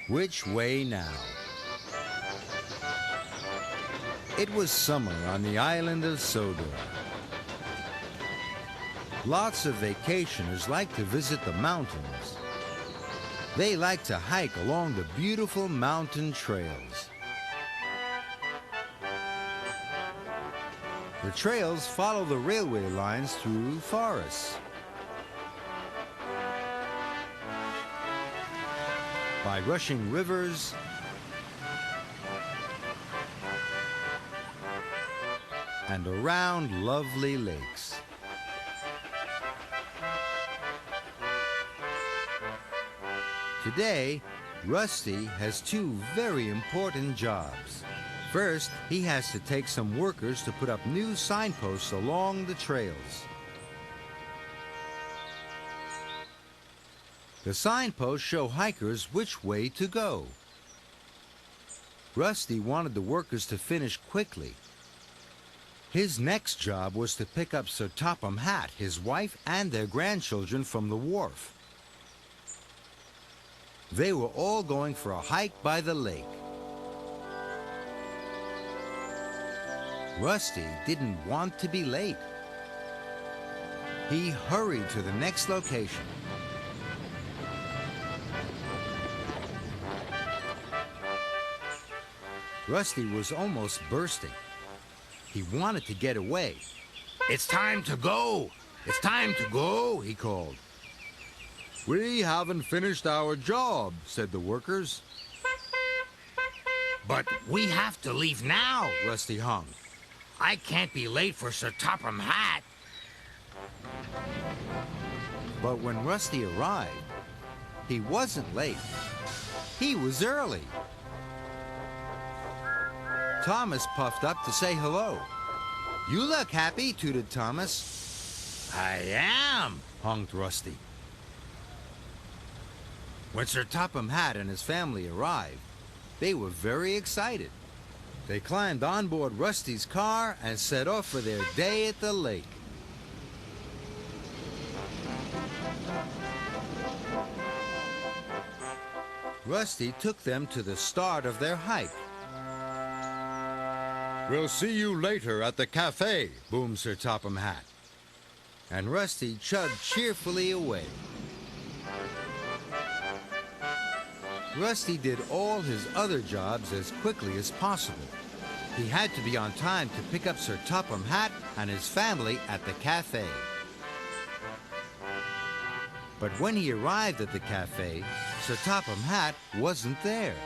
Which way now? It was summer on the island of Sodor. Lots of vacationers like to visit the mountains. They like to hike along the beautiful mountain trails. The trails follow the railway lines through forests. By rushing rivers and around lovely lakes. Today, Rusty has two very important jobs. First, he has to take some workers to put up new signposts along the trails. The signposts show hikers which way to go. Rusty wanted the workers to finish quickly. His next job was to pick up Sir Topham Hatt, his wife, and their grandchildren from the wharf. They were all going for a hike by the lake. Rusty didn't want to be late. He hurried to the next location. Rusty was almost bursting. He wanted to get away. "It's time to go! It's time to go!" he called. "We haven't finished our job," said the workers. "But we have to leave now," Rusty hung. "I can't be late for Sir Topham Hatt." But when Rusty arrived, he wasn't late. He was early. Thomas puffed up to say hello. "You look happy," tooted Thomas. "I am," honked Rusty. When Sir Topham Hatt and his family arrived, they were very excited. They climbed on board Rusty's car and set off for their day at the lake. Rusty took them to the start of their hike. "We'll see you later at the cafe," boomed Sir Topham Hatt. And Rusty chugged cheerfully away. Rusty did all his other jobs as quickly as possible. He had to be on time to pick up Sir Topham Hatt and his family at the cafe. But when he arrived at the cafe, Sir Topham Hatt wasn't there.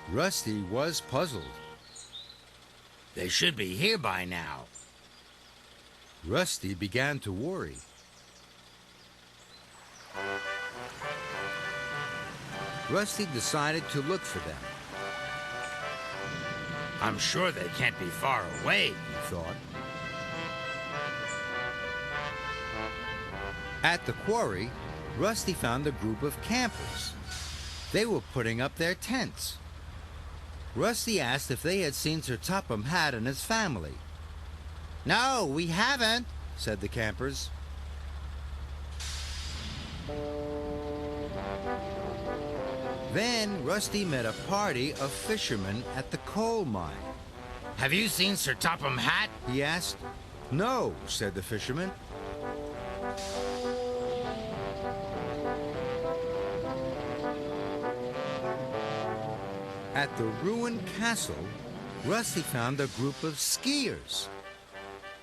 Rusty was puzzled. "They should be here by now." Rusty began to worry. Rusty decided to look for them. "I'm sure they can't be far away," he thought. At the quarry, Rusty found a group of campers. They were putting up their tents. Rusty asked if they had seen Sir Topham Hatt and his family. "No, we haven't," said the campers. Then Rusty met a party of fishermen at the coal mine. "Have you seen Sir Topham Hatt?" he asked. "No," said the fisherman. At the ruined castle, Rusty found a group of skiers.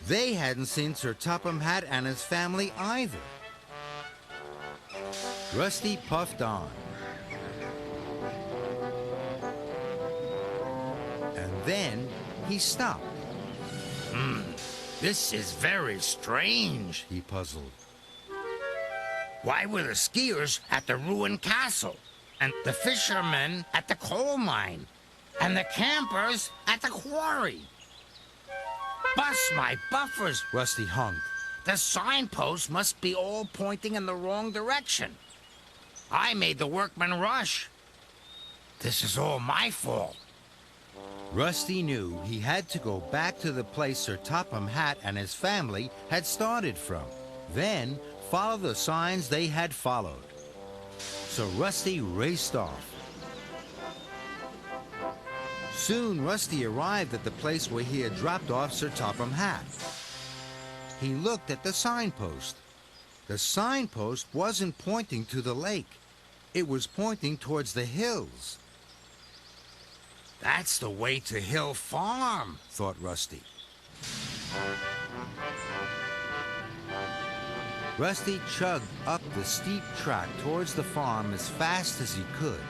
They hadn't seen Sir Topham Hatt and his family either. Rusty puffed on. And then he stopped. This is very strange," he puzzled. "Why were the skiers at the ruined castle, and the fishermen at the coal mine, and the campers at the quarry? Bust my buffers," Rusty honked. "The signposts must be all pointing in the wrong direction. I made the workmen rush. This is all my fault." Rusty knew he had to go back to the place Sir Topham Hatt and his family had started from. Then follow the signs they had followed. So Rusty raced off. Soon Rusty arrived at the place where he had dropped off Sir Topham Hatt. He looked at the signpost. The signpost wasn't pointing to the lake. It was pointing towards the hills. That's the way to Hill Farm, Thought Rusty. Rusty chugged up the steep track towards the farm as fast as he could.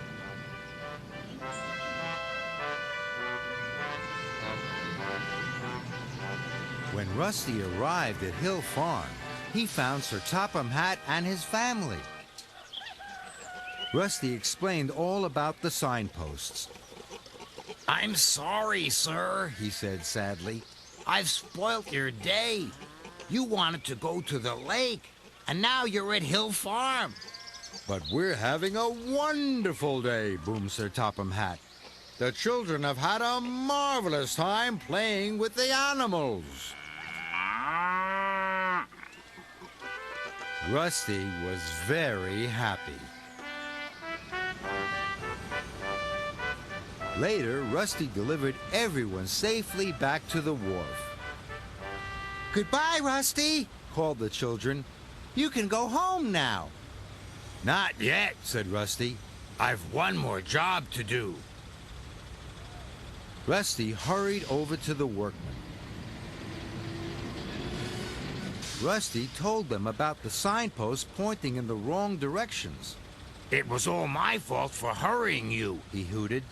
When Rusty arrived at Hill Farm, he found Sir Topham Hatt and his family. Rusty explained all about the signposts. I'm sorry, sir, he said sadly. I've spoilt your day. You wanted to go to the lake, and now you're at Hill Farm. But we're having a wonderful day, boomed Sir Topham Hatt. The children have had a marvelous time playing with the animals. Rusty was very happy. Later, Rusty delivered everyone safely back to the wharf. "Goodbye, Rusty," called the children. "You can go home now." Not yet, said Rusty. I've one more job to do. Rusty hurried over to the workmen. Rusty told them about the signposts pointing in the wrong directions. It was all my fault for hurrying you, He hooted.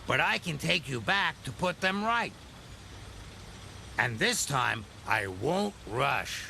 but I can take you back to put them right. And this time, I won't rush.